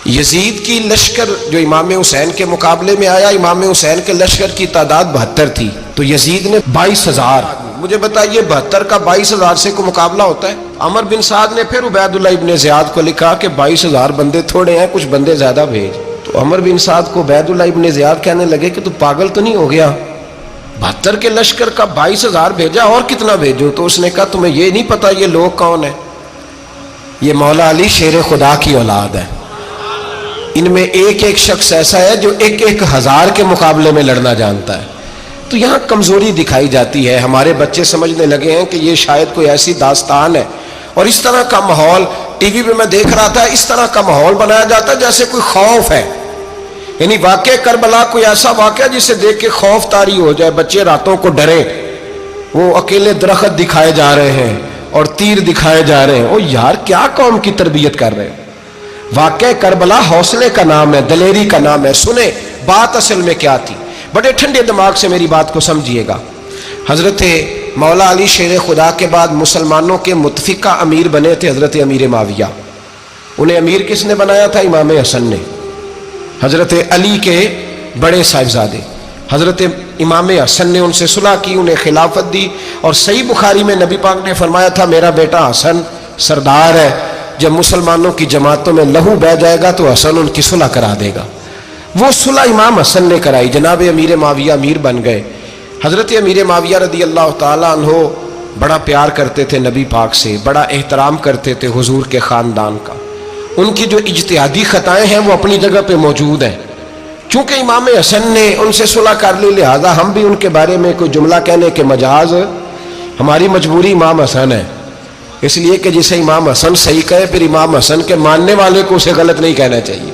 یزید کی لشکر جو امام حسین کے مقابلے میں آیا، امام حسین کے لشکر کی تعداد 72 تھی، تو یزید نے 22,000. مجھے بتائیے 72 کا 22,000 سے کوئی مقابلہ ہوتا ہے؟ عمر بن سعد نے پھر عبید اللہ ابن زیاد کو لکھا کہ 22,000 بندے تھوڑے ہیں، کچھ بندے زیادہ بھیج. تو عمر بن سعد کو عبید اللہ ابن زیاد کہنے لگے کہ تو پاگل تو نہیں ہو گیا، 72 کے لشکر کا 22,000 بھیجا، اور کتنا بھیجو؟ تو اس نے کہا تمہیں یہ نہیں پتا یہ لوگ کون ہیں؟ یہ مولا علی شیر خدا کی اولاد ہے. ان میں ایک ایک شخص ایسا ہے جو 1,000 کے مقابلے میں لڑنا جانتا ہے. تو یہاں کمزوری دکھائی جاتی ہے. ہمارے بچے سمجھنے لگے ہیں کہ یہ شاید کوئی ایسی داستان ہے، اور اس طرح کا ماحول ٹی وی پہ میں دیکھ رہا تھا، اس طرح کا ماحول بنایا جاتا ہے جیسے کوئی خوف ہے. یعنی واقع کربلا کوئی ایسا واقعہ جسے دیکھ کے خوف طاری ہو جائے، بچے راتوں کو ڈریں. وہ اکیلے درخت دکھائے جا رہے ہیں اور تیر دکھائے جا رہے ہیں. او یار کیا قوم کی تربیت کر رہے ہیں؟ واقع کربلا حوصلے کا نام ہے، دلیری کا نام ہے. سنیں بات اصل میں کیا تھی، بڑے ٹھنڈے دماغ سے میری بات کو سمجھیے گا. حضرت مولا علی شیر خدا کے بعد مسلمانوں کے متفقہ امیر بنے تھے حضرت امیر معاویہ. انہیں امیر کس نے بنایا تھا؟ امام حسن نے، حضرت علی کے بڑے صاحبزادے. حضرت امام حسن نے ان سے صلح کی، انہیں خلافت دی. اور صحیح بخاری میں نبی پاک نے فرمایا تھا میرا بیٹا حسن سردار ہے، جب مسلمانوں کی جماعتوں میں لہو بہہ جائے گا تو حسن ان کی صلح کرا دے گا. وہ صلح امام حسن نے کرائی، جناب امیر معاویہ امیر بن گئے. حضرت امیر معاویہ رضی اللہ تعالیٰ عنہ بڑا پیار کرتے تھے نبی پاک سے، بڑا احترام کرتے تھے حضور کے خاندان کا. ان کی جو اجتہادی خطائیں ہیں وہ اپنی جگہ پہ موجود ہیں. چونکہ امام حسن نے ان سے صلح کر لی، لہذا ہم بھی ان کے بارے میں کوئی جملہ کہنے کے مجاز، ہماری مجبوری امام حسن ہے. اس لیے کہ جسے امام حسن صحیح کہے پھر امام حسن کے ماننے والے کو اسے غلط نہیں کہنا چاہیے.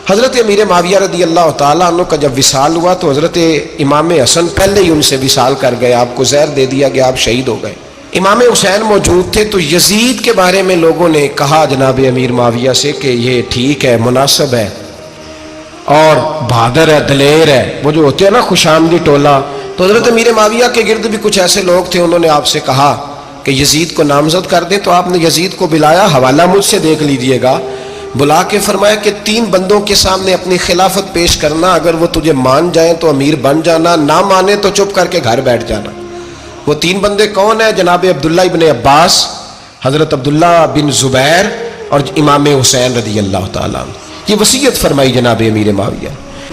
حضرت امیر معاویہ رضی اللہ تعالیٰ عنہ کا جب وصال ہوا تو حضرت امام حسن پہلے ہی ان سے وصال کر گئے، آپ کو زہر دے دیا گیا، آپ شہید ہو گئے. امام حسین موجود تھے. تو یزید کے بارے میں لوگوں نے کہا جناب امیر معاویہ سے کہ یہ ٹھیک ہے، مناسب ہے اور بہادر ہے، دلیر ہے، وہ جو ہوتے ہیں نا خوش آمدی ٹولہ. تو حضرت امیر معاویہ کے گرد بھی کچھ ایسے لوگ تھے، انہوں نے آپ سے کہا کہ یزید کو نامزد کر دیں. تو آپ نے یزید کو بلایا، حوالہ مجھ سے دیکھ لیجئے گا. بلا کے فرمایا کہ 3 بندوں کے سامنے اپنی خلافت پیش کرنا، اگر وہ تجھے مان جائیں تو امیر بن جانا، نہ مانے تو چپ کر کے گھر بیٹھ جانا. وہ 3 بندے کون ہیں؟ جناب عبداللہ ابن عباس، حضرت عبداللہ بن زبیر اور امام حسین رضی اللہ تعالیٰ عنہ. یہ وصیت فرمائی جناب امیر معاویہ.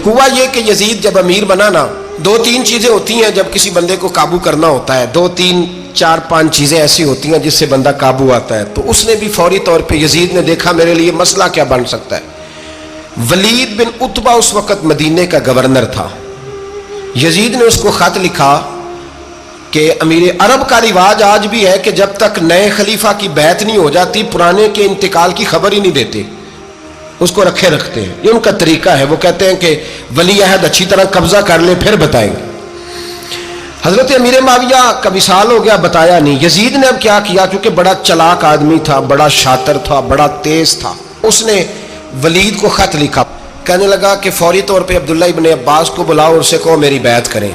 ہوا یہ کہ یزید جب امیر بنا نا، 2-3 چیزیں ہوتی ہیں جب کسی بندے کو قابو کرنا ہوتا ہے، 2-3-4-5 چیزیں ایسی ہوتی ہیں جس سے بندہ قابو آتا ہے. تو اس نے بھی فوری طور پہ، یزید نے دیکھا میرے لیے مسئلہ کیا بن سکتا ہے. ولید بن عتبہ اس وقت مدینے کا گورنر تھا. یزید نے اس کو خط لکھا کہ امیر عرب کا رواج آج بھی ہے کہ جب تک نئے خلیفہ کی بیعت نہیں ہو جاتی پرانے کے انتقال کی خبر ہی نہیں دیتے، اس کو رکھے رکھتے ہیں. یہ ان کا طریقہ ہے. وہ کہتے ہیں کہ ولی عہد اچھی طرح قبضہ کر لے پھر بتائیں گے. حضرت امیر معاویہ کا وصال ہو گیا، بتایا نہیں. یزید نے اب کیا کیا، کیونکہ بڑا چلاک آدمی تھا، بڑا شاطر تھا، بڑا تیز تھا، اس نے ولید کو خط لکھا. کہنے لگا کہ فوری طور پہ عبداللہ ابن عباس کو بلاؤ اور اسے کہو میری بیعت کریں.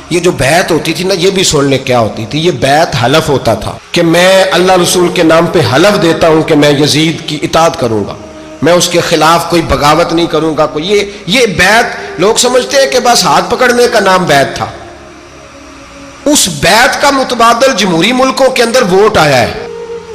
یہ جو بیعت ہوتی تھی نا، یہ بھی سن لے کیا ہوتی تھی. یہ بیعت حلف ہوتا تھا کہ میں اللہ رسول کے نام پہ حلف دیتا ہوں کہ میں یزید کی اطاعت کروں گا، میں اس کے خلاف کوئی بغاوت نہیں کروں گا. کوئی یہ بیعت لوگ سمجھتے ہیں کہ بس ہاتھ پکڑنے کا نام بیعت تھا. اس بیعت کا متبادل جمہوری ملکوں کے اندر ووٹ آیا ہے.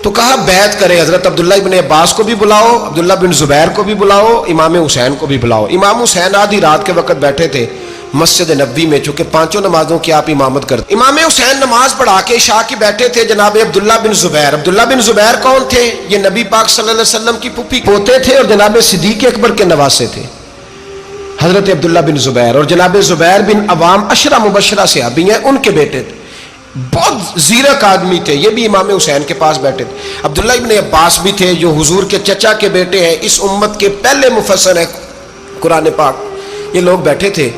تو کہا بیعت کرے. حضرت عبداللہ ابن عباس کو بھی بلاؤ، عبداللہ بن زبیر کو بھی بلاؤ، امام حسین کو بھی بلاؤ. امام حسین آدھی رات کے وقت بیٹھے تھے مسجد نبوی میں، چونکہ 5 نمازوں کی آپ امامت کرتے. امام حسین نماز پڑھا کے عشاء کی بیٹھے تھے. جناب عبداللہ بن زبیر، عبداللہ بن زبیر کون تھے؟ یہ نبی پاک صلی اللہ علیہ وسلم کی پھوپھی پوتے تھے اور جناب صدیق اکبر کے نواسے تھے. حضرت عبداللہ بن زبیر اور جناب زبیر بن عوام عشرہ مبشرہ صحابی ہیں، ان کے بیٹے تھے. بہت زیرک آدمی تھے. یہ بھی امام حسین کے پاس بیٹھے تھے. عبداللہ ابن عباس بھی تھے جو حضور کے چچا کے بیٹے ہیں، اس امت کے پہلے مفسر ہیں قرآن پاک. یہ لوگ بیٹھے تھے.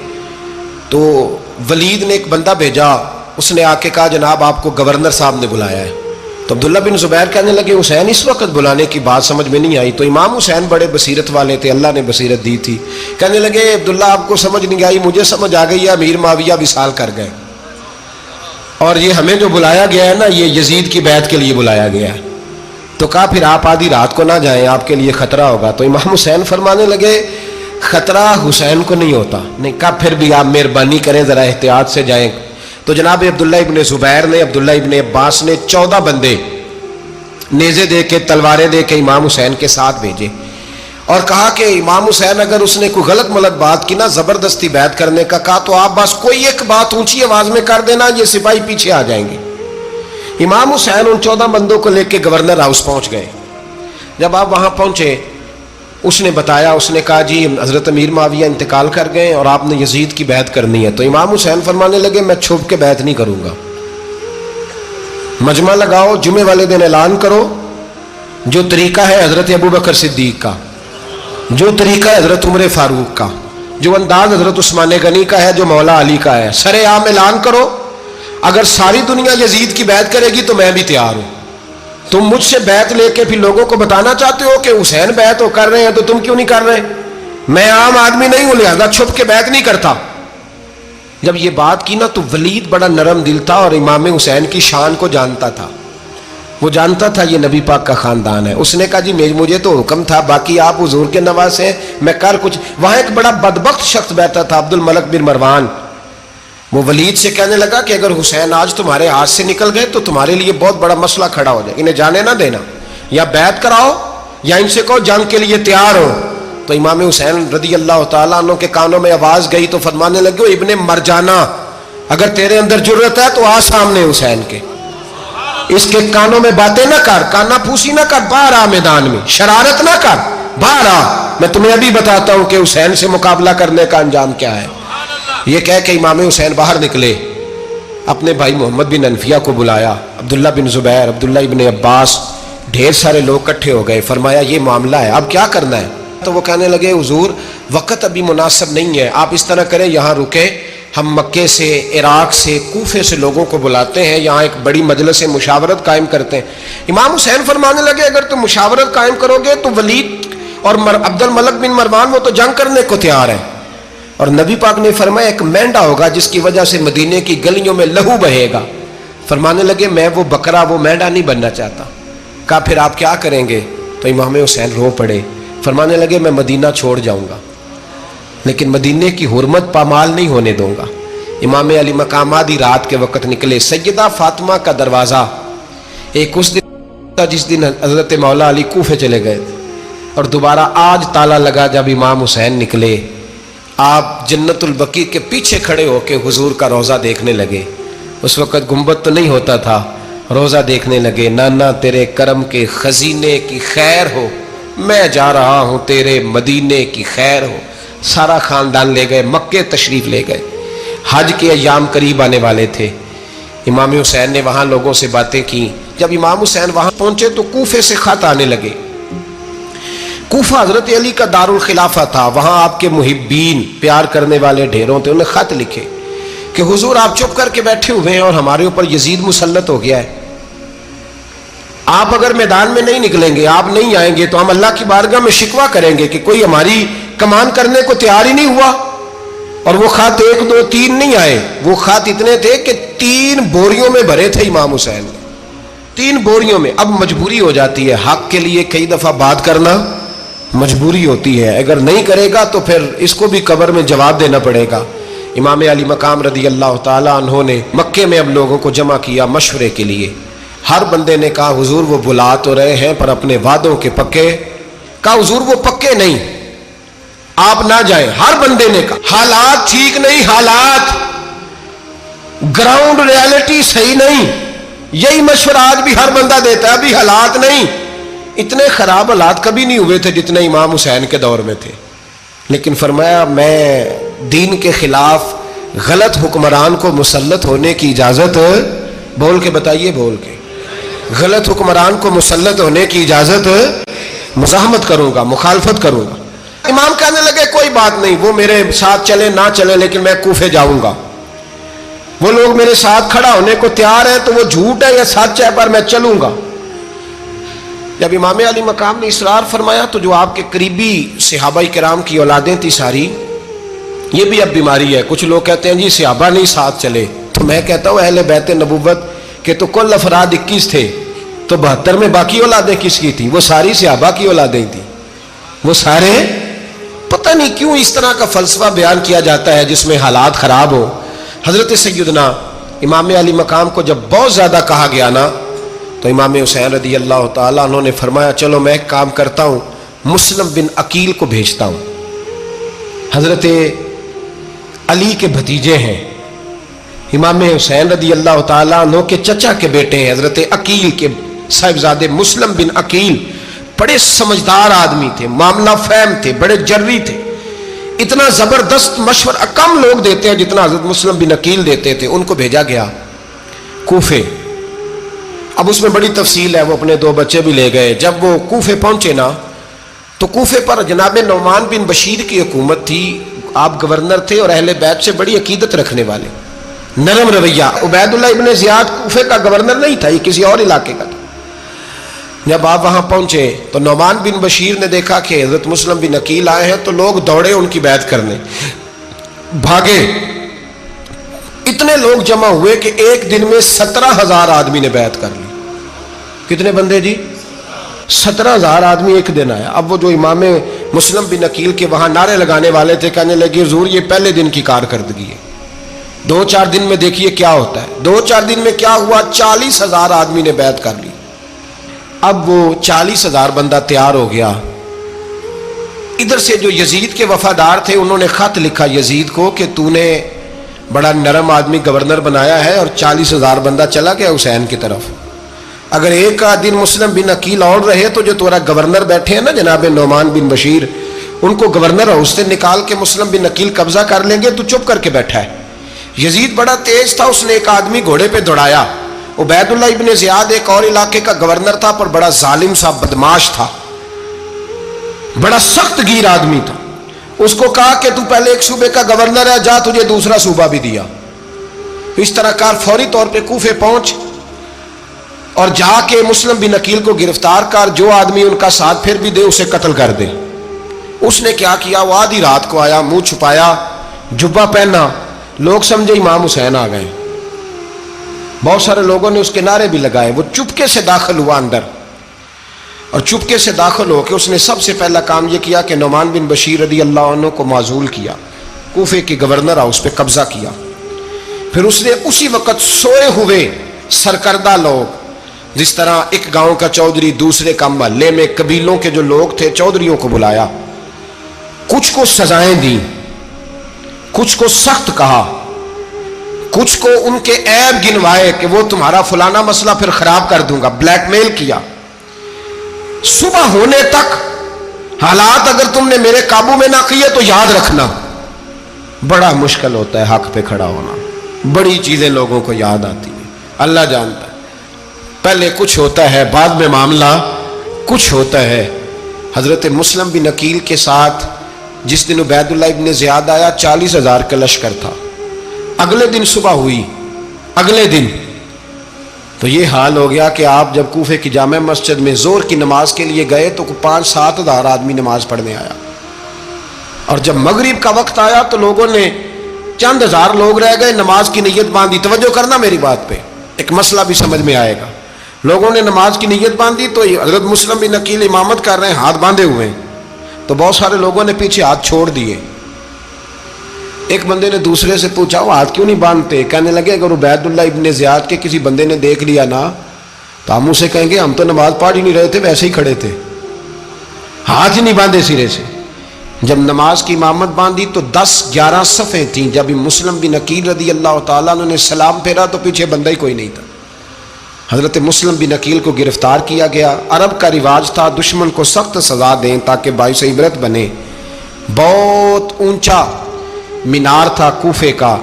تو ولید نے ایک بندہ بھیجا، اس نے آ کے کہا جناب آپ کو گورنر صاحب نے بلایا ہے. تو عبداللہ بن زبیر کہنے لگے حسین اس وقت بلانے کی بات سمجھ میں نہیں آئی. تو امام حسین بڑے بصیرت والے تھے، اللہ نے بصیرت دی تھی. کہنے لگے عبداللہ آپ کو سمجھ نہیں آئی، مجھے سمجھ آ گئی ہے، امیر معاویہ وصال کر گئے اور یہ ہمیں جو بلایا گیا ہے نا، یہ یزید کی بیعت کے لیے بلایا گیا ہے. تو کہا پھر آپ آدھی رات کو نہ جائیں، آپ کے لیے خطرہ ہوگا۔ تو امام حسین فرمانے لگے خطرہ حسین کو نہیں ہوتا۔ نہیں، کہا پھر بھی آپ مہربانی کریں ذرا احتیاط سے جائیں۔ تو جناب عبداللہ ابن زبیر نے، عبداللہ ابن عباس نے 14 بندے نیزے دے کے، تلواریں دے کے امام حسین کے ساتھ بھیجے اور کہا کہ امام حسین اگر اس نے کوئی غلط ملت بات کی نا، زبردستی بیعت کرنے کا کہا، تو آپ بس کوئی ایک بات اونچی آواز میں کر دینا، یہ سپاہی پیچھے آ جائیں گے۔ امام حسین ان 14 بندوں کو لے کے گورنر ہاؤس پہنچ گئے۔ جب آپ وہاں پہنچے، اس نے بتایا، اس نے کہا جی حضرت امیر معاویہ انتقال کر گئے اور آپ نے یزید کی بیعت کرنی ہے۔ تو امام حسین فرمانے لگے میں چھپ کے بیعت نہیں کروں گا، مجمع لگاؤ، جمعے والے دن اعلان کرو، جو طریقہ ہے حضرت ابوبکر صدیق کا، جو طریقہ ہے حضرت عمر فاروق کا، جو انداز حضرت عثمان غنی کا ہے، جو مولا علی کا ہے، سر عام اعلان کرو، اگر ساری دنیا یزید کی بیعت کرے گی تو میں بھی تیار ہوں۔ تم مجھ سے بیعت لے کے پھر لوگوں کو بتانا چاہتے ہو کہ حسین بیعت ہو کر رہے ہیں تو تم کیوں نہیں کر رہے؟ میں عام آدمی نہیں ہوں، لہذا چھپ کے بیعت نہیں کرتا۔ جب یہ بات کی نا تو ولید بڑا نرم دل تھا اور امام حسین کی شان کو جانتا تھا، وہ جانتا تھا یہ نبی پاک کا خاندان ہے۔ اس نے کہا جی مجھے تو حکم تھا، باقی آپ حضور کے نواز ہیں، میں کر کچھ۔ وہاں ایک بڑا بدبخت شخص بیٹھا تھا، عبد الملک بن مروان، وہ ولید سے کہنے لگا کہ اگر حسین آج تمہارے ہاتھ سے نکل گئے تو تمہارے لیے بہت بڑا مسئلہ کھڑا ہو جائے، انہیں جانے نہ دینا، یا بیعت کراؤ یا ان سے کہو جنگ کے لیے تیار ہو۔ تو امام حسین رضی اللہ تعالیٰ عنہ کے کانوں میں آواز گئی تو فرمانے لگے ابن مرجانہ، اگر تیرے اندر جرت ہے تو آ سامنے حسین کے، اس کے کانوں میں باتیں نہ کر، کانا پھوسی نہ کر، باہر آ میدان میں، شرارت نہ کر، باہر آ، میں تمہیں ابھی بتاتا ہوں کہ حسین سے مقابلہ کرنے کا انجام کیا ہے۔ یہ کہہ کہ امام حسین باہر نکلے، اپنے بھائی محمد بن انفیہ کو بلایا، عبداللہ بن زبیر، عبداللہ ابن عباس، ڈھیر سارے لوگ کٹھے ہو گئے۔ فرمایا یہ معاملہ ہے، اب کیا کرنا ہے؟ تو وہ کہنے لگے حضور وقت ابھی مناسب نہیں ہے، آپ اس طرح کریں یہاں رکے، ہم مکے سے، عراق سے، کوفے سے لوگوں کو بلاتے ہیں، یہاں ایک بڑی مجلس مشاورت قائم کرتے ہیں۔ امام حسین فرمانے لگے اگر تم مشاورت قائم کرو گے تو ولید اور عبد الملک بن مروان وہ تو جنگ کرنے کو تیار ہیں، اور نبی پاک نے فرمایا ایک مینڈا ہوگا جس کی وجہ سے مدینے کی گلیوں میں لہو بہے گا۔ فرمانے لگے میں وہ بکرا، وہ مینڈا نہیں بننا چاہتا۔ کہا پھر آپ کیا کریں گے؟ تو امام حسین رو پڑے، فرمانے لگے میں مدینہ چھوڑ جاؤں گا لیکن مدینے کی حرمت پامال نہیں ہونے دوں گا۔ امام علی مقام آدھی رات کے وقت نکلے، سیدہ فاطمہ کا دروازہ ایک اس دن تھا جس دن حضرت مولا علی کوفے چلے گئے تھے، اور دوبارہ آج تالا لگا جب امام حسین نکلے۔ آپ جنت البقیع کے پیچھے کھڑے ہو کے حضور کا روضہ دیکھنے لگے، اس وقت گنبد تو نہیں ہوتا تھا، روضہ دیکھنے لگے۔ نانا تیرے کرم کے خزینے کی خیر ہو، میں جا رہا ہوں تیرے مدینے کی خیر ہو۔ سارا خاندان لے گئے، مکے تشریف لے گئے، حج کے ایام قریب آنے والے تھے۔ امام حسین نے وہاں لوگوں سے باتیں کی۔ جب امام حسین وہاں پہنچے تو کوفے سے خط آنے لگے۔ کوفہ حضرت علی کا دارالخلافہ تھا، وہاں آپ کے محبین، پیار کرنے والے ڈھیروں تھے، انہیں خط لکھے کہ حضور آپ چپ کر کے بیٹھے ہوئے ہیں اور ہمارے اوپر یزید مسلط ہو گیا ہے، آپ اگر میدان میں نہیں نکلیں گے، آپ نہیں آئیں گے تو ہم اللہ کی بارگاہ میں شکوہ کریں گے کہ کوئی ہماری کمان کرنے کو تیار ہی نہیں ہوا۔ اور وہ خط 1 2 3 نہیں آئے، وہ خط اتنے تھے کہ 3 بوریوں میں بھرے تھے امام حسین، 3 بوریوں میں۔ اب مجبوری ہو جاتی ہے، حق کے لیے کئی دفعہ بات کرنا مجبوری ہوتی ہے، اگر نہیں کرے گا تو پھر اس کو بھی قبر میں جواب دینا پڑے گا۔ امام علی مقام رضی اللہ تعالیٰ عنہ نے مکے میں اب لوگوں کو جمع کیا مشورے کے لیے۔ ہر بندے نے کہا حضور وہ بلا تو رہے ہیں پر اپنے وعدوں کے پکے۔ کہا حضور وہ پکے نہیں، آپ نہ جائیں۔ ہر بندے نے کہا حالات ٹھیک نہیں، حالات گراؤنڈ ریالٹی صحیح نہیں، یہی مشورہ آج بھی ہر بندہ دیتا ہے، ابھی حالات نہیں۔ اتنے خراب حالات کبھی نہیں ہوئے تھے جتنے امام حسین کے دور میں تھے، لیکن فرمایا میں دین کے خلاف غلط حکمران کو مسلط ہونے کی اجازت، بول کے بتائیے، بول کے، غلط حکمران کو مسلط ہونے کی اجازت، مزاحمت کروں گا، مخالفت کروں گا۔ امام کہنے لگے کوئی بات نہیں، وہ میرے ساتھ چلے نہ چلے لیکن میں کوفے جاؤں گا، وہ لوگ میرے ساتھ کھڑا ہونے کو تیار ہے تو وہ جھوٹ ہے یا سچ ہے پر میں چلوں گا۔ جب امام علی مقام نے اصرار فرمایا تو جو آپ کے قریبی صحابہ کرام کی اولادیں تھی ساری، یہ بھی اب بیماری ہے، کچھ لوگ کہتے ہیں جی صحابہ نہیں ساتھ چلے، تو میں کہتا ہوں اہل بیت نبوت کے تو کل افراد 21 تھے، تو 72 میں باقی اولادیں کس کی تھی؟ وہ ساری صحابہ کی اولادیں تھیں، وہ سارے، پتہ نہیں کیوں اس طرح کا فلسفہ بیان کیا جاتا ہے جس میں حالات خراب ہو۔ حضرت سیدنا امام علی مقام کو جب بہت زیادہ کہا گیا نا، تو امام حسین رضی اللہ تعالیٰ عنہ نے فرمایا چلو میں ایک کام کرتا ہوں، مسلم بن عقیل کو بھیجتا ہوں۔ حضرت علی کے بھتیجے ہیں، امام حسین رضی اللہ تعالیٰ عنہ کے چچا کے بیٹے ہیں، حضرت عقیل کے صاحبزادے مسلم بن عقیل بڑے سمجھدار آدمی تھے، معاملہ فہم تھے، بڑے جری تھے، اتنا زبردست مشورہ کم لوگ دیتے ہیں جتنا حضرت مسلم بن عقیل دیتے تھے۔ ان کو بھیجا گیا کوفے۔ اب اس میں بڑی تفصیل ہے، وہ اپنے 2 بچے بھی لے گئے۔ جب وہ کوفے پہنچے نا تو کوفے پر جناب نعمان بن بشیر کی حکومت تھی، آپ گورنر تھے اور اہل بیت سے بڑی عقیدت رکھنے والے، نرم رویہ۔ عبید اللہ ابن زیاد کوفے کا گورنر نہیں تھا، یہ کسی اور علاقے کا تھا۔ جب آپ وہاں پہنچے تو نعمان بن بشیر نے دیکھا کہ حضرت مسلم بن عقیل آئے ہیں، تو لوگ دوڑے ان کی بیعت کرنے، بھاگے۔ اتنے لوگ جمع ہوئے کہ ایک دن میں 17,000 آدمی نے بیعت کر لی۔ کتنے بندے جی؟ 17,000 آدمی ایک دن آیا۔ اب وہ جو امام مسلم بن عقیل کے وہاں نعرے لگانے والے تھے، کہنے لگے حضور یہ پہلے دن کی کارکردگی ہے، 2-4 دن میں دیکھیے کیا ہوتا ہے۔ 2-4 دن میں کیا ہوا؟ 40,000 آدمی نے بیعت کر لی۔ اب وہ 40,000 بندہ تیار ہو گیا۔ ادھر سے جو یزید کے وفادار تھے انہوں نے خط لکھا یزید کو کہ تو نے بڑا نرم آدمی گورنر بنایا ہے اور 40,000 بندہ چلا گیا حسین کی طرف، اگر ایک دن مسلم بن عقیل اور رہے تو جو تمہارا گورنر بیٹھے ہیں نا جناب نعمان بن بشیر، ان کو گورنر ہاؤس سے نکال کے مسلم بن عقیل قبضہ کر لیں گے، تو چپ کر کے بیٹھا ہے۔ یزید بڑا تیز تھا، اس نے ایک آدمی گھوڑے پہ دوڑایا۔ عبید اللہ ابن زیاد ایک اور علاقے کا گورنر تھا، پر بڑا ظالم سا بدماش تھا، بڑا سخت گیر آدمی تھا۔ اس کو کہا کہ تو پہلے ایک صوبے کا گورنر ہے، جا تجھے دوسرا صوبہ بھی دیا۔ اس طرح کار فوری طور پہ کوفے پہنچ اور جا کے مسلم بن عقیل کو گرفتار کر، جو آدمی ان کا ساتھ پھر بھی دے اسے قتل کر دے۔ اس نے کیا کیا؟ وہ آدھی رات کو آیا، منہ چھپایا، جبہ پہنا، لوگ سمجھے امام حسین آ گئے۔ بہت سارے لوگوں نے اس کے نعرے بھی لگائے۔ وہ چپکے سے داخل ہوا اندر، اور چپکے سے داخل ہو کے اس نے سب سے پہلا کام یہ کیا کہ نعمان بن بشیر رضی اللہ عنہ کو معزول کیا، کوفے کی گورنر ہاؤس پہ قبضہ کیا۔ پھر اس نے اسی وقت سوئے ہوئے سرکردہ لوگ، جس طرح ایک گاؤں کا چودھری دوسرے کا محلے میں قبیلوں کے جو لوگ تھے چودھریوں کو بلایا، کچھ کو سزائیں دیں، کچھ کو سخت کہا، کچھ کو ان کے عیب گنوائے کہ وہ تمہارا فلانا مسئلہ پھر خراب کر دوں گا، بلیک میل کیا۔ صبح ہونے تک حالات اگر تم نے میرے قابو میں نہ کیے تو یاد رکھنا بڑا مشکل ہوتا ہے حق پہ کھڑا ہونا، بڑی چیزیں لوگوں کو یاد آتی ہیں، اللہ جانتا ہے۔ پہلے کچھ ہوتا ہے، بعد میں معاملہ کچھ ہوتا ہے۔ حضرت مسلم بن عقیل کے ساتھ جس دن عبید اللہ ابن زیاد آیا 40,000 کا لشکر تھا۔ اگلے دن صبح ہوئی، اگلے دن تو یہ حال ہو گیا کہ آپ جب کوفے کی جامع مسجد میں زور کی نماز کے لیے گئے تو 5-7 ہزار آدمی نماز پڑھنے آیا، اور جب مغرب کا وقت آیا تو لوگوں نے چند ہزار لوگ رہ گئے، نماز کی نیت باندھی۔ توجہ کرنا میری بات پہ، ایک مسئلہ بھی سمجھ میں آئے گا۔ لوگوں نے نماز کی نیت باندھی تو حضرت مسلم بن عقیل امامت کر رہے ہیں، ہاتھ باندھے ہوئے ہیں، تو بہت سارے لوگوں نے پیچھے ہاتھ چھوڑ دیے۔ ایک بندے نے دوسرے سے پوچھا وہ ہاتھ کیوں نہیں باندھتے؟ کہنے لگے اگر عبید اللہ ابن زیاد کے کسی بندے نے دیکھ لیا نا تو ہم اسے کہیں گے ہم تو نماز پڑھ ہی نہیں رہے تھے، ویسے ہی کھڑے تھے، ہاتھ ہی نہیں باندھے سرے سے۔ جب نماز کی امامت باندھی تو 10-11 صفیں تھیں۔ جب مسلم بن عقیل رضی اللہ تعالیٰ عنہ نے سلام پھیرا تو پیچھے بندہ ہی کوئی نہیں تھا۔ حضرت مسلم بن عقیل کو گرفتار کیا گیا۔ عرب کا رواج تھا دشمن کو سخت سزا دیں تاکہ باعث عبرت بنے۔ بہت اونچا مینار تھا کوفے کا،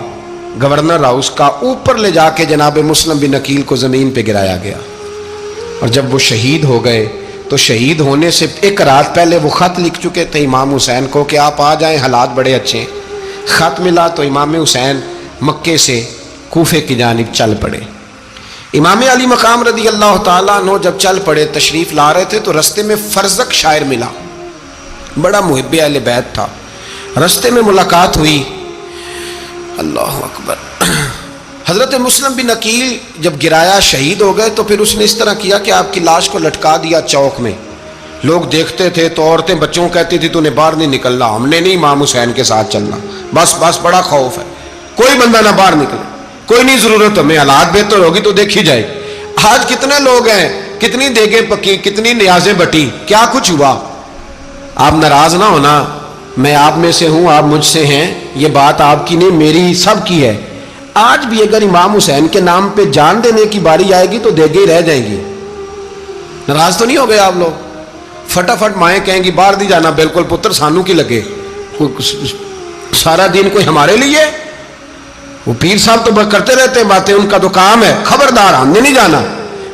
گورنر ہاؤس کا، اوپر لے جا کے جناب مسلم بن عقیل کو زمین پہ گرایا گیا۔ اور جب وہ شہید ہو گئے تو شہید ہونے سے ایک رات پہلے وہ خط لکھ چکے تھے امام حسین کو کہ آپ آ جائیں، حالات بڑے اچھے ہیں۔ خط ملا تو امام حسین مکے سے کوفے کی جانب چل پڑے۔ امام علی مقام رضی اللہ تعالیٰ عنہ جب چل پڑے، تشریف لا رہے تھے تو رستے میں فرزق شاعر ملا، بڑا محب اہل بیت تھا۔ رستے میں ملاقات ہوئی، اللہ اکبر، حضرت مسلم بن عقیل جب گرایا شہید ہو گئے تو پھر اس نے اس طرح کیا کہ آپ کی لاش کو لٹکا دیا چوک میں. لوگ دیکھتے تھے تو عورتیں بچوں کہتی تھی تو نے باہر نہیں نکلنا, ہم نے نہیں امام حسین کے ساتھ چلنا, بس بڑا خوف ہے, کوئی بندہ نہ باہر نکلے, کوئی نہیں ضرورت ہمیں, حالات بہتر ہوگی تو دیکھی جائے. آج کتنے لوگ ہیں, کتنی دیگیں پکی, کتنی نیازیں بٹی, کیا کچھ ہوا. آپ ناراض نہ ہونا, میں آپ میں سے ہوں, آپ مجھ سے ہیں, یہ بات آپ کی نہیں میری سب کی ہے. آج بھی اگر امام حسین کے نام پہ جان دینے کی باری آئے گی تو دیگیں رہ جائیں گی. ناراض تو نہیں ہو گئے آپ لوگ؟ فٹافٹ مائیں کہیں گی باہر نہیں جانا, بالکل پتر سانو کی لگے, سارا دن کوئی ہمارے لیے. وہ پیر صاحب تو کرتے رہتے ہیں باتیں, ان کا تو کام ہے, خبردار ہم نے نہیں جانا.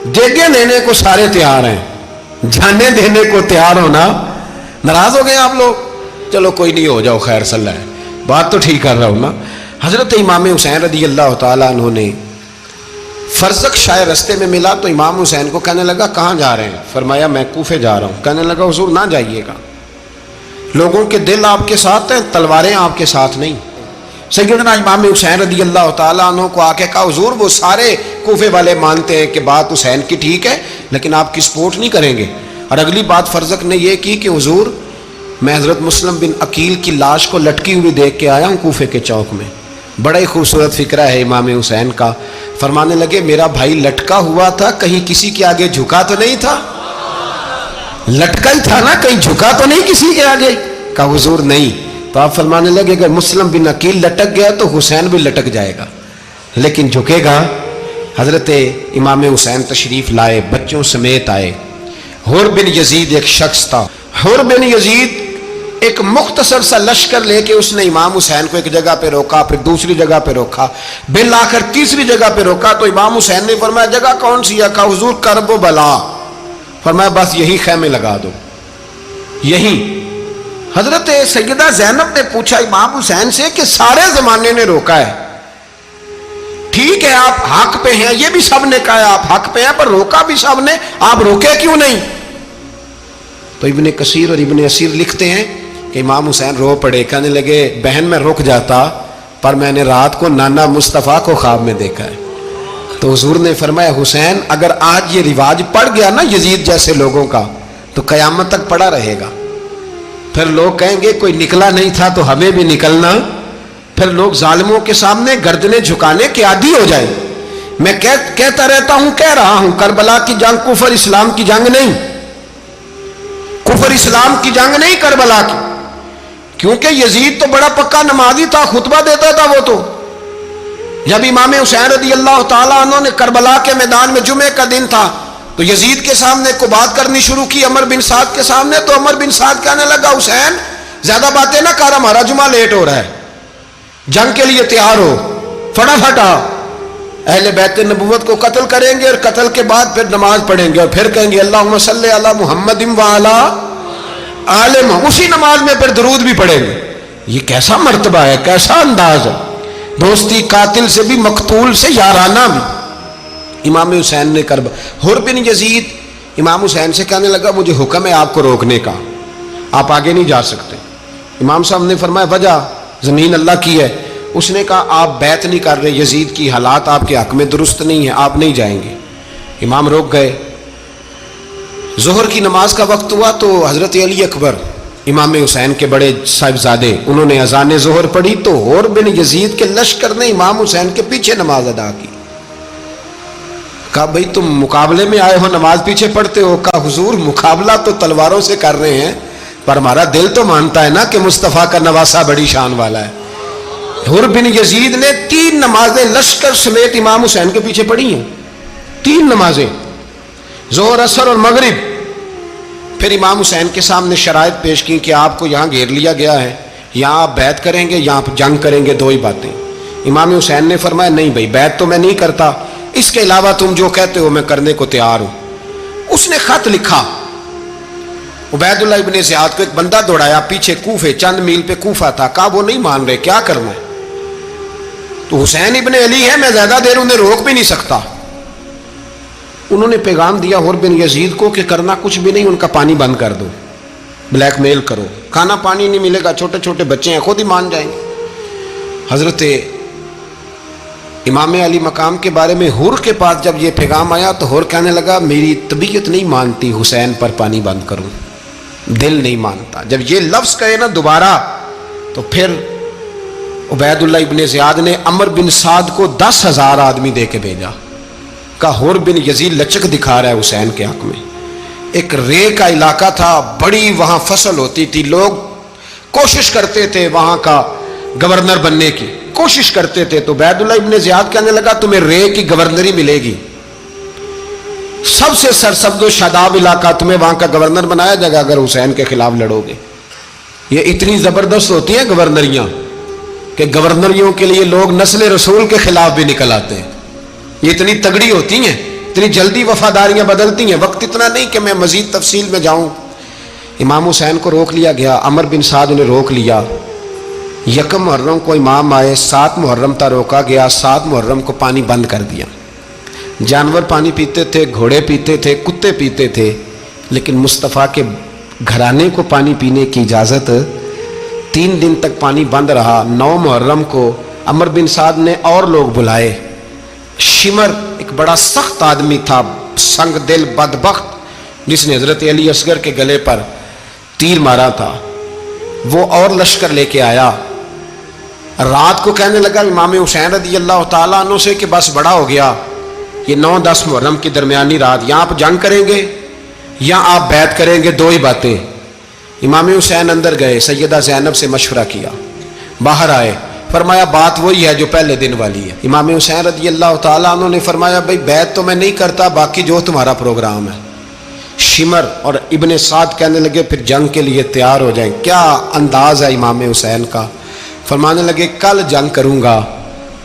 دیگیں دینے کو سارے تیار ہیں, جانے دینے کو تیار ہونا. ناراض ہو گئے آپ لوگ؟ چلو کوئی نہیں, ہو جاؤ, خیر صلی اللہ ہے, بات تو ٹھیک کر رہا ہوں نا. حضرت امام حسین رضی اللہ تعالیٰ عنہ نے فرزق شاہ رستے میں ملا تو امام حسین کو کہنے لگا کہاں جا رہے ہیں؟ فرمایا میں کوفے جا رہا ہوں. کہنے لگا حضور نہ جائیے گا, لوگوں کے دل آپ کے ساتھ ہیں, تلواریں آپ کے ساتھ نہیں. سیدنا امام حسین رضی اللہ تعالیٰ عنہ کو آ کے کہا حضور وہ سارے کوفے والے مانتے ہیں کہ بات حسین کی ٹھیک ہے لیکن آپ کی سپورٹ نہیں کریں گے. اور اگلی بات فرزق نے یہ کی کہ حضور میں حضرت مسلم بن عقیل کی لاش کو لٹکی ہوئی دیکھ کے آیا ہوں کوفے کے چوک میں. بڑا ہی خوبصورت فکرہ ہے امام حسین کا. فرمانے لگے میرا بھائی لٹکا ہوا تھا, کہیں کسی کے آگے جھکا تو نہیں تھا؟ لٹکا ہی تھا نا, کہیں جھکا تو نہیں کسی کے آگے؟ کہا حضور نہیں. تو آپ فرمانے لگے اگر مسلم بن عقیل لٹک گیا تو حسین بھی لٹک جائے گا, لیکن جھکے گا. حضرت امام حسین تشریف لائے, بچوں سمیت آئے. حر بن یزید ایک شخص تھا. حر بن یزید ایک مختصر سا لشکر لے کے اس نے امام حسین کو ایک جگہ پہ روکا, پھر دوسری جگہ پہ روکا, بالآخر تیسری جگہ پہ روکا. تو امام حسین نے فرمایا جگہ کون سی ہے؟ کہا حضور کرب و بلا. فرمایا بس یہی خیمے لگا دو, یہی. حضرت سیدہ زینب نے پوچھا امام حسین سے کہ سارے زمانے نے روکا ہے, ٹھیک ہے آپ حق پہ ہیں, یہ بھی سب نے کہا آپ حق پہ ہیں, پر روکا بھی سب نے, آپ روکے کیوں نہیں؟ تو ابن کثیر اور ابن اسیر لکھتے ہیں کہ امام حسین رو پڑے, کہنے لگے بہن میں رک جاتا پر میں نے رات کو نانا مصطفیٰ کو خواب میں دیکھا ہے. تو حضور نے فرمایا حسین اگر آج یہ رواج پڑ گیا نا یزید جیسے لوگوں کا تو قیامت تک پڑا رہے گا. پھر لوگ کہیں گے کوئی نکلا نہیں تھا تو ہمیں بھی نکلنا. پھر لوگ ظالموں کے سامنے گردنیں جھکانے کے عادی ہو جائیں. میں کہتا رہتا ہوں, کہہ رہا ہوں, کربلا کی جنگ کفر اسلام کی جنگ نہیں, کفر اسلام کی جنگ نہیں کربلا کی. کیونکہ یزید تو بڑا پکا نمازی تھا, خطبہ دیتا تھا. وہ تو جب امام حسین رضی اللہ تعالیٰ عنہ نے کربلا کے میدان میں جمعے کا دن تھا تو یزید کے سامنے کو بات کرنی شروع کی, عمر بن سعد کے سامنے. تو عمر بن سعد کہنے لگا حسین زیادہ باتیں نہ کر, ہمارا جمعہ لیٹ ہو رہا ہے, جنگ کے لیے تیار ہو, فٹافٹ آ. اہل بیت نبوت کو قتل کریں گے اور قتل کے بعد پھر نماز پڑھیں گے اور پھر کہیں گے اللہم صلی علی محمد وعلی آل محمد, اسی نماز میں پھر درود بھی پڑھیں گے. یہ کیسا مرتبہ ہے, کیسا انداز ہے, دوستی قاتل سے بھی مقتول سے یارانہ بھی. امام حسین نے حر بن یزید امام حسین سے کہنے لگا مجھے حکم ہے آپ کو روکنے کا, آپ آگے نہیں جا سکتے. امام صاحب نے فرمایا وجہ زمین اللہ کی ہے. اس نے کہا آپ بیعت نہیں کر رہے, یزید کی حالات آپ کے حق میں درست نہیں ہیں, آپ نہیں جائیں گے. امام روک گئے. ظہر کی نماز کا وقت ہوا تو حضرت علی اکبر امام حسین کے بڑے صاحبزادے انہوں نے اذان ظہر پڑھی تو حر بن یزید کے لشکر نے امام حسین کے پیچھے نماز ادا کی. کہا بھئی تم مقابلے میں آئے ہو, نماز پیچھے پڑھتے ہو؟ کہا حضور مقابلہ تو تلواروں سے کر رہے ہیں پر ہمارا دل تو مانتا ہے نا کہ مصطفیٰ کا نواسہ بڑی شان والا ہے. حر بن یزید نے 3 نمازیں لشکر سمیت امام حسین کے پیچھے پڑھی ہیں, 3 نمازیں, ظہر اثر اور مغرب. پھر امام حسین کے سامنے شرائط پیش کی کہ آپ کو یہاں گھیر لیا گیا ہے, یہاں آپ بیعت کریں گے, یہاں جنگ کریں گے, 2 ہی باتیں. امام حسین نے فرمایا نہیں بھائی بیعت تو میں نہیں کرتا, اس کے علاوہ تم جو کہتے ہو میں کرنے کو تیار ہوں. اس نے خط لکھا, عبید اللہ ابن زیاد کو ایک بندہ دوڑایا پیچھے, کوفے چند میل پہ کوفہ تھا. کہا وہ نہیں مان رہے, کیا کرنا ہے؟ تو حسین ابن علی ہے, میں زیادہ دیر انہیں روک بھی نہیں سکتا. انہوں نے پیغام دیا حر بن یزید کو کہ کرنا کچھ بھی نہیں, ان کا پانی بند کر دو, بلیک میل کرو, کھانا پانی نہیں ملے گا, چھوٹے چھوٹے بچے ہیں, خود ہی مان جائیں گے. حضرت امام علی مقام کے بارے میں حور کے پاس جب یہ پیغام آیا تو حور کہنے لگا میری طبیعت نہیں مانتی حسین پر پانی بند کروں، دل نہیں مانتا۔ جب یہ لفظ کہے نا دوبارہ تو پھر عبید اللہ ابن زیاد نے عمر بن سعد کو 10,000 آدمی دے کے بھیجا، کہا حور بن یزید لچک دکھا رہا ہے حسین کے حق میں۔ ایک رے کا علاقہ تھا، بڑی وہاں فصل ہوتی تھی، لوگ کوشش کرتے تھے وہاں کا گورنر بننے کی، کوشش کرتے تھے۔ تو عبید اللہ ابن زیاد کہنے لگا تمہیں رے کی گورنری ملے گی، سب سے سرسبز و شاداب علاقہ، تمہیں وہاں کا گورنر بنایا جائے گا اگر حسین کے خلاف لڑو گے۔ یہ اتنی زبردست ہوتی ہیں گورنریاں کہ گورنریوں کے لیے لوگ نسل رسول کے خلاف بھی نکل آتے ہیں، یہ اتنی تگڑی ہوتی ہیں، اتنی جلدی وفاداریاں بدلتی ہیں۔ وقت اتنا نہیں کہ میں مزید تفصیل میں جاؤں۔ امام حسین کو روک لیا گیا، عمر بن سعد نے روک لیا۔ یکم محرم کو امام آئے، 7 محرم تا روکا گیا، 7 محرم کو پانی بند کر دیا۔ جانور پانی پیتے تھے، گھوڑے پیتے تھے، کتے پیتے تھے، لیکن مصطفیٰ کے گھرانے کو پانی پینے کی اجازت، 3 دن تک پانی بند رہا۔ 9 محرم کو عمر بن سعد نے اور لوگ بلائے۔ شمر ایک بڑا سخت آدمی تھا، سنگ دل بدبخت، جس نے حضرت علی اصغر کے گلے پر تیر مارا تھا، وہ اور لشکر لے کے آیا۔ رات کو کہنے لگا امام حسین رضی اللہ تعالیٰ عنہ سے کہ بس بڑا ہو گیا، یہ 9-10 محرم کی درمیانی رات، یا آپ جنگ کریں گے یا آپ بیعت کریں گے، 2 ہی باتیں۔ امام حسین اندر گئے، سیدہ زینب سے مشورہ کیا، باہر آئے، فرمایا بات وہی ہے جو پہلے دن والی ہے۔ امام حسین رضی اللہ تعالیٰ عنہ نے فرمایا بھائی بیعت تو میں نہیں کرتا، باقی جو تمہارا پروگرام ہے۔ شمر اور ابن سعد کہنے لگے پھر جنگ کے لیے تیار ہو جائیں۔ کیا انداز ہے امام حسین کا، فرمانے لگے کل جنگ کروں گا،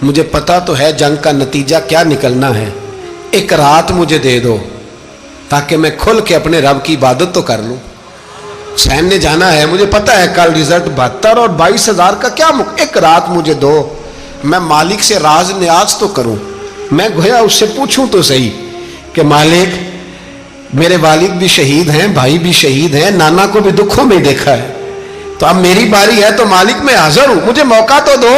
مجھے پتا تو ہے جنگ کا نتیجہ کیا نکلنا ہے، ایک رات مجھے دے دو تاکہ میں کھل کے اپنے رب کی عبادت تو کر لوں۔ حسین نے جانا ہے، مجھے پتا ہے کل رزلٹ 72 اور 22,000 کا کیا ایک رات مجھے دو، میں مالک سے راز نیاز تو کروں، میں گویا اس سے پوچھوں تو صحیح کہ مالک میرے والد بھی شہید ہیں، بھائی بھی شہید ہیں، نانا کو بھی دکھوں میں دیکھا ہے، تو اب میری باری ہے تو مالک میں حاضر ہوں، مجھے موقع تو دو،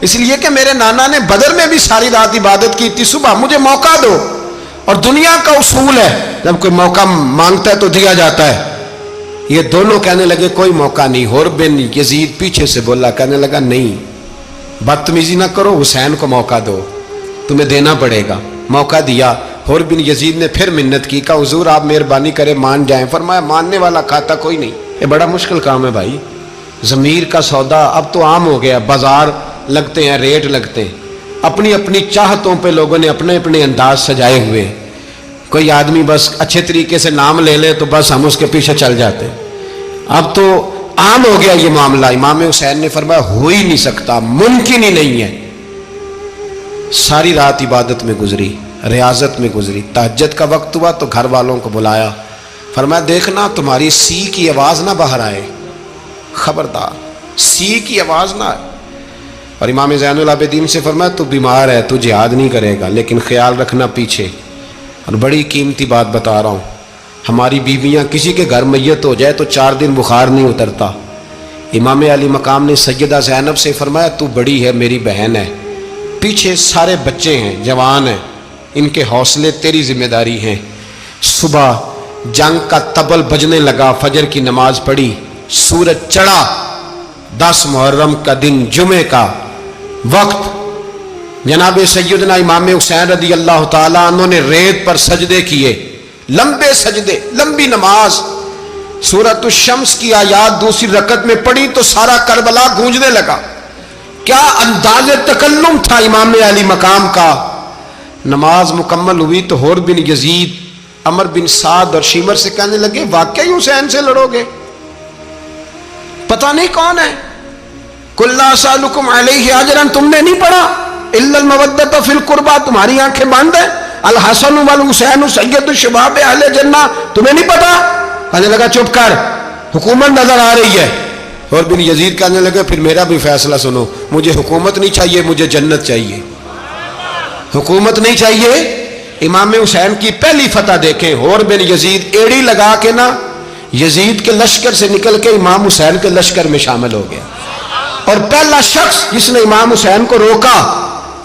اس لیے کہ میرے نانا نے بدر میں بھی ساری رات عبادت کی تھی، صبح مجھے موقع دو۔ اور دنیا کا اصول ہے جب کوئی موقع مانگتا ہے تو دیا جاتا ہے۔ یہ دونوں کہنے لگے کوئی موقع نہیں۔ حور بن یزید پیچھے سے بولا، کہنے لگا نہیں، بدتمیزی نہ کرو، حسین کو موقع دو، تمہیں دینا پڑے گا۔ موقع دیا۔ حور بن یزید نے پھر منت کی، کہا حضور آپ مہربانی کرے مان جائیں۔ فرمایا ماننے والا کھاتا کوئی نہیں، یہ بڑا مشکل کام ہے بھائی، ضمیر کا سودا اب تو عام ہو گیا، بازار لگتے ہیں، ریٹ لگتے ہیں، اپنی اپنی چاہتوں پہ لوگوں نے اپنے اپنے انداز سجائے ہوئے۔ کوئی آدمی بس اچھے طریقے سے نام لے لے تو بس ہم اس کے پیچھے چل جاتے ہیں، اب تو عام ہو گیا یہ معاملہ۔ امام حسین نے فرمایا ہو ہی نہیں سکتا، ممکن ہی نہیں ہے۔ ساری رات عبادت میں گزری، ریاضت میں گزری۔ تہجد کا وقت ہوا تو گھر والوں کو بلایا، فرمایا دیکھنا تمہاری سی کی آواز نہ باہر آئے، خبردار سی کی آواز نہ آئے۔ اور امام زین العابدین سے فرمایا تو بیمار ہے، تو جہاد نہیں کرے گا، لیکن خیال رکھنا پیچھے۔ اور بڑی قیمتی بات بتا رہا ہوں، ہماری بیویاں کسی کے گھر میت ہو جائے تو 4 دن بخار نہیں اترتا۔ امام علی مقام نے سیدہ زینب سے فرمایا تو بڑی ہے، میری بہن ہے، پیچھے سارے بچے ہیں، جوان ہیں، ان کے حوصلے تیری ذمہ داری ہیں۔ صبح جنگ کا طبل بجنے لگا، فجر کی نماز پڑھی، سورج چڑھا، 10 محرم کا دن، جمعے کا وقت، جناب سیدنا امام حسین رضی اللہ تعالیٰ عنہ نے ریت پر سجدے کیے، لمبے سجدے، لمبی نماز۔ سورۃ الشمس کی آیات دوسری رکعت میں پڑھی تو سارا کربلا گونجنے لگا۔ کیا انداز تکلم تھا امام علی مقام کا۔ نماز مکمل ہوئی تو حور بن یزید، عمر بن سعد اور شمر سے کہنے لگے واقعی حسین سے لڑو گے؟ پتہ نہیں کون ہے۔ قُلْ لَا أَسْأَلُكُمْ عَلَيْهِ أَجْرًا، تم نے نہیں پڑھا، إِلَّا الْمَوَدَّةَ فِي الْقُرْبَى، تمہاری آنکھیں بند ہیں، الحسن والحسین سید الشباب اہل جنہ، تمہیں نہیں پتا؟ کہنے لگا چپ کر، حکومت نظر آ رہی ہے۔ اور بن یزید کہنے لگے پھر میرا بھی فیصلہ سنو، مجھے حکومت نہیں چاہیے، مجھے جنت چاہیے۔ حکومت نہیں چاہیے۔ امام حسین کی پہلی فتح دیکھیں، حور بن یزید ایڑی لگا کے نا یزید کے لشکر سے نکل کے امام حسین کے لشکر میں شامل ہو گیا، اور پہلا شخص جس نے امام حسین کو روکا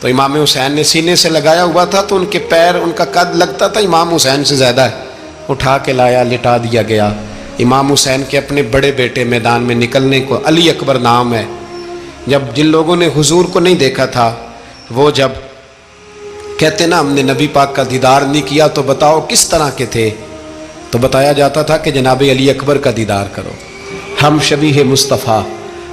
تو امام حسین نے سینے سے لگایا ہوا تھا تو ان کے پیر، ان کا قد لگتا تھا امام حسین سے زیادہ ہے، اٹھا کے لایا، لٹا دیا گیا۔ امام حسین کے اپنے بڑے بیٹے میدان میں نکلنے کو، علی اکبر نام ہے، جب جن لوگوں نے حضور کو نہیں دیکھا تھا وہ جب کہتے نا ہم نے نبی پاک کا دیدار نہیں کیا تو بتاؤ کس طرح کے تھے، تو بتایا جاتا تھا کہ جناب علی اکبر کا دیدار کرو، ہم شبیہ مصطفیٰ۔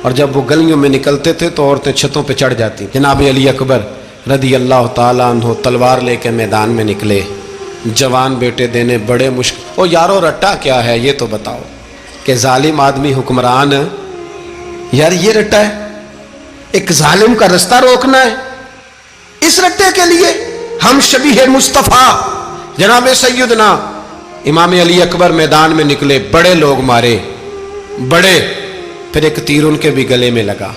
اور جب وہ گلیوں میں نکلتے تھے تو عورتیں چھتوں پہ چڑھ جاتی۔ جناب علی اکبر رضی اللہ تعالیٰ عنہ تلوار لے کے میدان میں نکلے، جوان بیٹے دینے بڑے مشکل۔ او یارو رٹا کیا ہے یہ تو بتاؤ، کہ ظالم آدمی حکمران، یار یہ رٹا ہے، ایک ظالم کا رستہ روکنا ہے، اس رٹے کے لیے ہم شبیہ مصطفیٰ۔ جناب سیدنا امام علی اکبر میدان میں نکلے، بڑے لوگ مارے، بڑے، پھر ایک تیر ان کے بھی گلے میں لگا،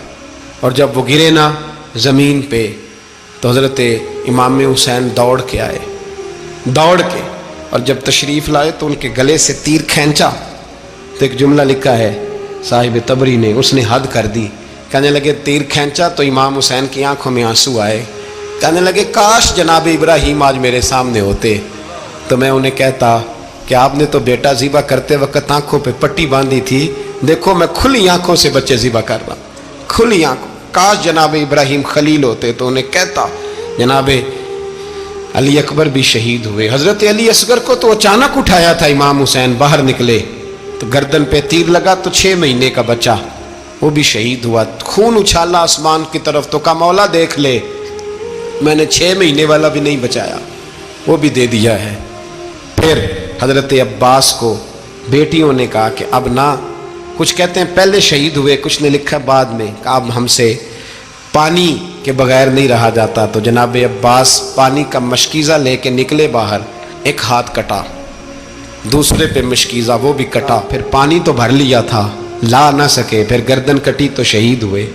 اور جب وہ گرے نا زمین پہ تو حضرت امام حسین دوڑ کے آئے، دوڑ کے، اور جب تشریف لائے تو ان کے گلے سے تیر کھینچا تو ایک جملہ لکھا ہے صاحب تبری نے، اس نے حد کر دی، کہنے لگے تیر کھینچا تو امام حسین کی آنکھوں میں آنسو آئے، کہنے لگے کاش جناب ابراہیم آج میرے سامنے ہوتے تو میں انہیں کہتا کہ آپ نے تو بیٹا ذبح کرتے وقت آنکھوں پہ پٹی باندھی تھی، دیکھو میں کھلی آنکھوں سے بچے ذبح کر رہا، کھلی آنکھوں، کاش جناب ابراہیم خلیل ہوتے تو انہیں کہتا۔ جناب علی اکبر بھی شہید ہوئے۔ حضرت علی اصغر کو تو اچانک اٹھایا تھا امام حسین، باہر نکلے تو گردن پہ تیر لگا تو 6 مہینے کا بچہ وہ بھی شہید ہوا، خون اچھالا آسمان کی طرف تو کہا مولا دیکھ لے، میں نے 6 مہینے والا بھی نہیں بچایا، وہ بھی دے دیا ہے۔ پھر حضرت عباس کو بیٹیوں نے کہا کہ اب نہ، کچھ کہتے ہیں پہلے شہید ہوئے، کچھ نے لکھا بعد میں، کہ اب ہم سے پانی کے بغیر نہیں رہا جاتا، تو جناب عباس پانی کا مشکیزہ لے کے نکلے باہر، ایک ہاتھ کٹا، دوسرے پہ مشکیزہ وہ بھی کٹا، پھر پانی تو بھر لیا تھا لا نہ سکے، پھر گردن کٹی تو شہید ہوئے۔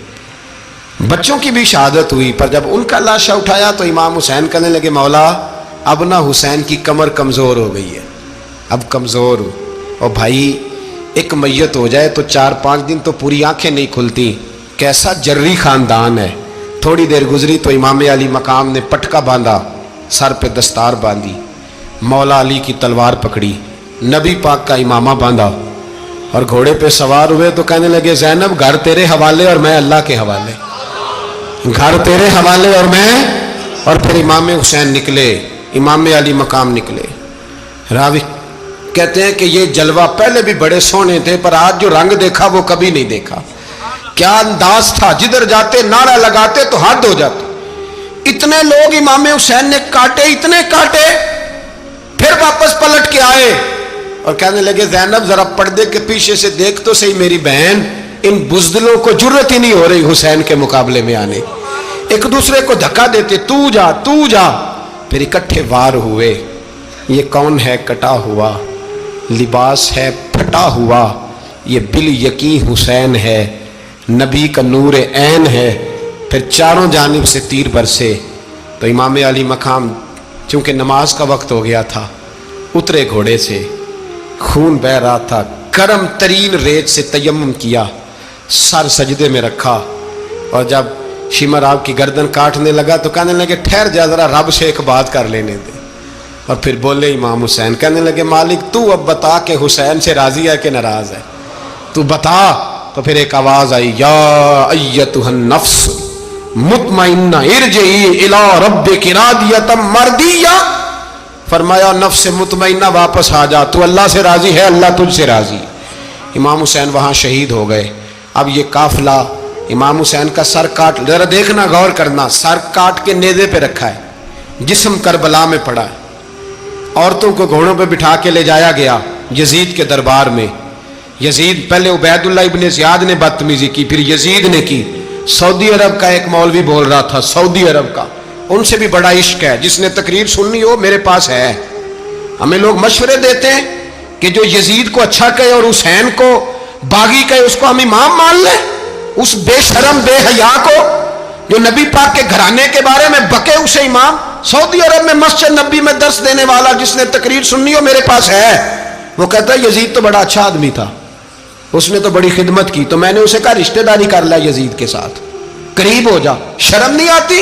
بچوں کی بھی شہادت ہوئی، پر جب ان کا لاشہ اٹھایا تو امام حسین کہنے لگے مولا اب نہ حسین کی کمر کمزور ہو گئی ہے، اب کمزور ہو، اور بھائی ایک میت ہو جائے تو 4-5 دن تو پوری آنکھیں نہیں کھلتی، کیسا جری خاندان ہے۔ تھوڑی دیر گزری تو امام علی مقام نے پٹکا باندھا، سر پہ دستار باندھی، مولا علی کی تلوار پکڑی، نبی پاک کا امامہ باندھا اور گھوڑے پہ سوار ہوئے تو کہنے لگے زینب گھر تیرے حوالے اور میں اللہ کے حوالے، گھر تیرے حوالے اور میں، اور پھر امام حسین نکلے، امام علی مقام نکلے۔ راوی کہتے ہیں کہ یہ جلوہ پہلے بھی بڑے سونے تھے پر آج جو رنگ دیکھا وہ کبھی نہیں دیکھا، کیا انداز تھا، جدھر جاتے نعرہ لگاتے تو حد ہو جاتے، اتنے لوگ امام حسین نے کاٹے، اتنے کاٹے، پھر واپس پلٹ کے آئے اور کہنے لگے زینب ذرا پردے کے پیچھے سے دیکھ تو صحیح میری بہن، ان بزدلوں کو جرت ہی نہیں ہو رہی حسین کے مقابلے میں آنے، ایک دوسرے کو دھکا دیتے، تو جا تو جا، پھر اکٹھے وار ہوئے۔ یہ کون ہے کٹا ہوا، لباس ہے پھٹا ہوا، یہ بال یقین حسین ہے، نبی کا نور عین ہے۔ پھر چاروں جانب سے تیر برسے تو امام علی مقام چونکہ نماز کا وقت ہو گیا تھا، اترے گھوڑے سے، خون بہ رہا تھا، گرم ترین ریت سے تیمم کیا، سر سجدے میں رکھا، اور جب شمر آپ کی گردن کاٹنے لگا تو کہنے لگے ٹھہر جا ذرا رب سے ایک بات کر لینے دے، اور پھر بولے امام حسین، کہنے لگے مالک تو اب بتا کہ حسین سے راضی ہے کہ ناراض ہے، تو بتا۔ تو پھر ایک آواز آئی، یا ایتھا النفس مطمئنہ ارجعی الی ربک راضیۃ مرضیہ، فرمایا نفس مطمئنہ واپس آ جا، تو اللہ سے راضی ہے، اللہ تجھ سے راضی۔ امام حسین وہاں شہید ہو گئے۔ اب یہ قافلہ امام حسین کا سر کاٹ، ذرا دیکھنا غور کرنا، سر کاٹ کے نیزے پہ رکھا ہے، جسم کربلا میں پڑا ہے، عورتوں کو گھوڑوں پہ بٹھا کے لے جایا گیا یزید کے دربار میں۔ یزید پہلے عبید اللہ ابن زیاد نے بدتمیزی کی، پھر یزید نے کی۔ سعودی عرب کا ایک مولوی بول رہا تھا، سعودی عرب کا، ان سے بھی بڑا عشق ہے، جس نے تقریر سننی ہو میرے پاس ہے۔ ہمیں لوگ مشورے دیتے ہیں کہ جو یزید کو اچھا کہے اور حسین کو باغی کہے اس کو ہم امام مان لیں، اس بے شرم بے حیا کو جو نبی پاک کے گھرانے کے بارے میں بکے اسے امام۔ سعودی عرب میں مسجد نبی میں درس دینے والا جس نے تقریر سننی ہو میرے پاس ہے، وہ کہتا ہے یزید تو بڑا اچھا آدمی تھا، اس نے تو بڑی خدمت کی، تو میں نے اسے کہا رشتہ داری کر لیا یزید کے ساتھ، قریب ہو جا، شرم نہیں آتی؟